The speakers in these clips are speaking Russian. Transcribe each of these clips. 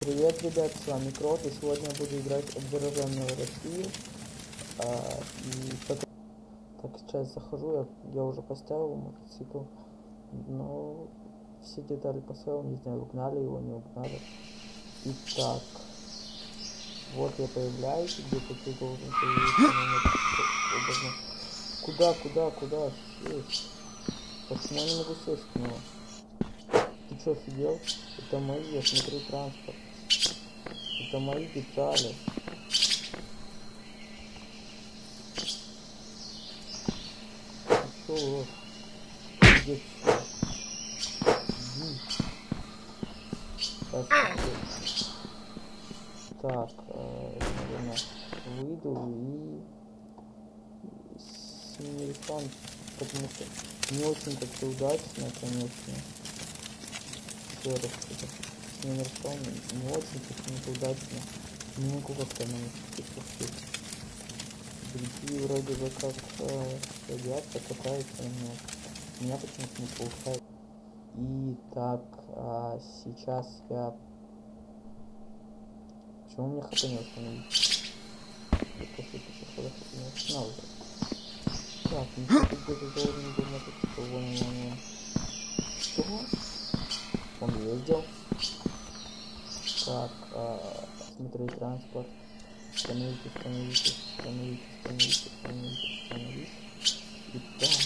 Привет, ребят, с вами Крот, и сегодня я буду играть обзорованную Россию. Так, сейчас захожу, я уже поставил мотоцикл, но все детали поставил, не знаю, угнали его, не угнали. Итак, вот я появляюсь, где-то ты должен появиться. Куда? Сесть? Почему я не могу сесть к нему? Ты что, офигел? Это мои, я смотрю транспорт. Это мои детали. Что вот? Где все? Так, наверное, выйду и сменю экран, потому что не очень как-то удачно, конечно. Еще раз это сменю экран, не очень как-то удачно. Не могу как-то на них. Другие вроде бы как садятся, катаются, но меня почему-то не получается. И так, сейчас я... Почему у меня хп не восстановится? Я после похода хп не восстанавливаю. Так, ну что где-то должен был мотоцикл, вон. Что? Он ездил. Так, смотреть транспорт. Становитесь. Итак,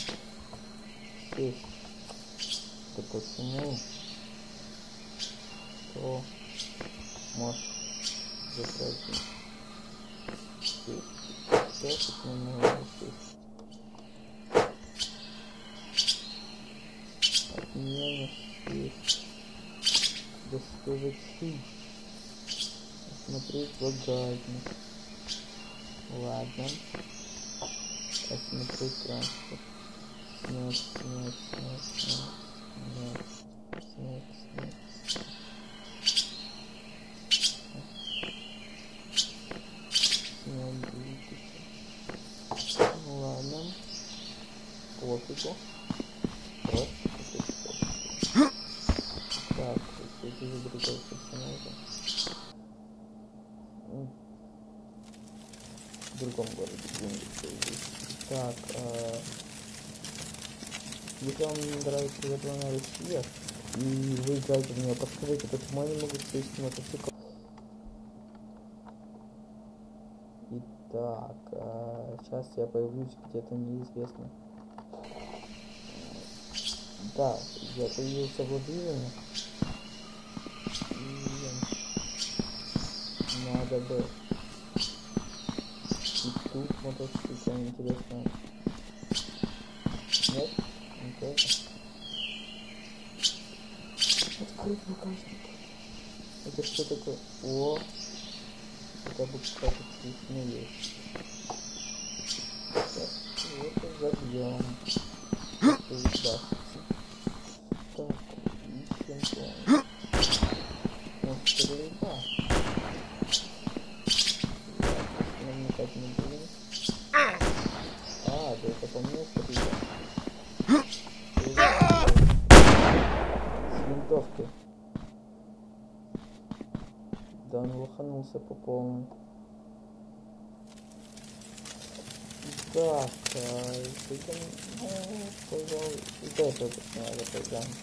сесть. Да почему? Что? Может запросить. Сесть. Не могу сесть. Отмена сесть. Да что за чушь? Смотреть багажник. Ладно. Осмотреть транспорт. Снять. Ну ладно. Пофигу. Просто пофигу. Так, эти другой персонажа. В другом городе где-нибудь. Так, если вам не нравится обзорованная Россия и вы играете в нее, подскажите, почему я не могу сесть на мотоцикл. Итак, сейчас я появлюсь где-то неизвестно. Да, я появился в Владимире. И надо бы... И тут мотоцикл, интересно. Нет? Не тоже. Открыть багажник. Это что такое? О! Это будет какая-то цветная вещь. Сейчас это забьем. Это удастся. Так, ищем план. Ну, стрельба. Намекать не будем. Да это по мне стрельба. С винтовки. Да он лоханулся по полной. Так, пожалуй, и это надо поиграем.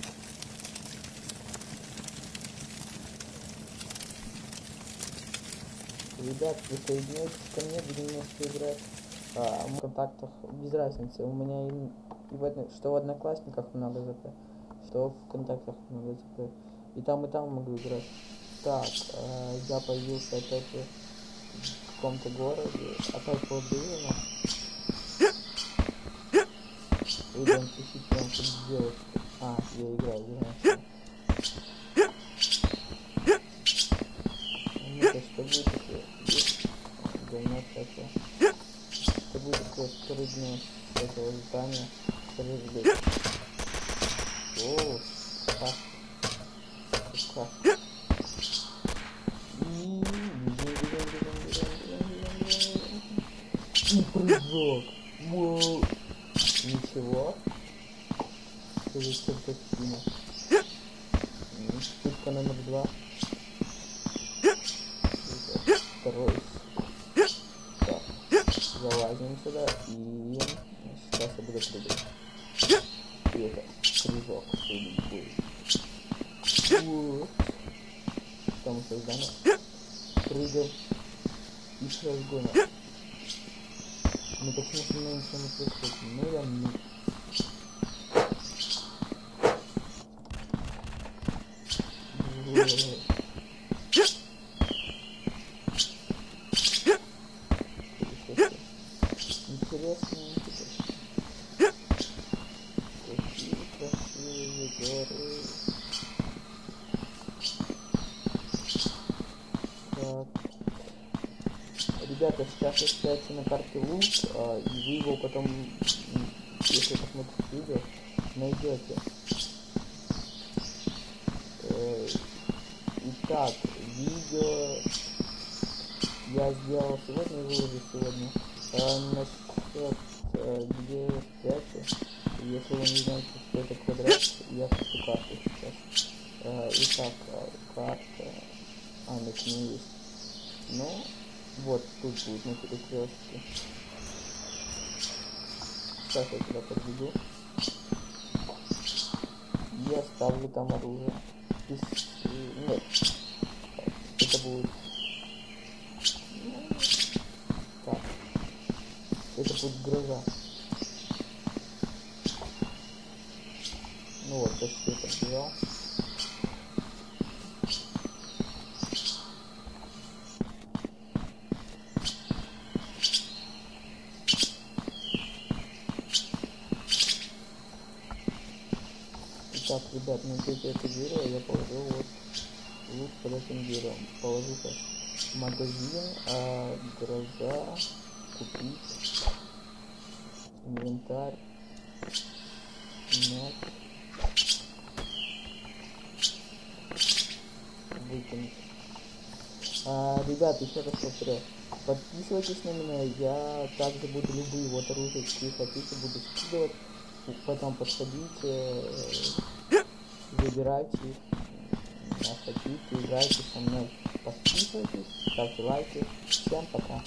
Ребят, присоединяйтесь ко мне, будем вместе играть. В контактах без разницы. У меня что в Одноклассниках много ЗП, что в контактах много ЗП. И там могу играть. Так, я появился опять же в каком-то городе, опять Владимира. Идем тусить прям как девочка. Я играю. Ну-ка, что будет такое? Говно всякое. Что будет такое спрыгнуть с этого здания? Скажи, О, как. И прыжок. Воу. Ничего. Что за чертовщина? Штука номер 2. прыгнем сюда, и сейчас я буду прыгать. И это прыжок судьбы. Вот. Там создано. Прыгаем. И с разгона. Ну почему со мной ничего не происходит? Ну я ну. Интересно. Какие красивые горы. Так. Ребята, сейчас остается на карте лут, и вы его потом, если посмотрите видео, найдете. Итак, видео я сделал сегодня, выложу сегодня. Насчет где я спрячу. Если вы не знаете, что это квадрат, я хочу карту сейчас. Итак, карта. На ней есть. Ну, вот тут будет на перекрестке. Сейчас я туда подведу. Я ставлю там оружие. Нет. Это будет. Так. Это будет гроза. Ну вот, почти это взял. Так, ребят, найдите это дерево, я положил вот лук под этим деревом. Положу сейчас магазин, гроза, купить, инвентарь, мяч, выкинуть. Ребят, еще раз повторяю, подписывайтесь на меня, я также буду любые вот оружия, какие хотите, буду скидывать, потом подходите, выбирайте их, хотите, играйте со мной, подписывайтесь, ставьте лайки, всем пока.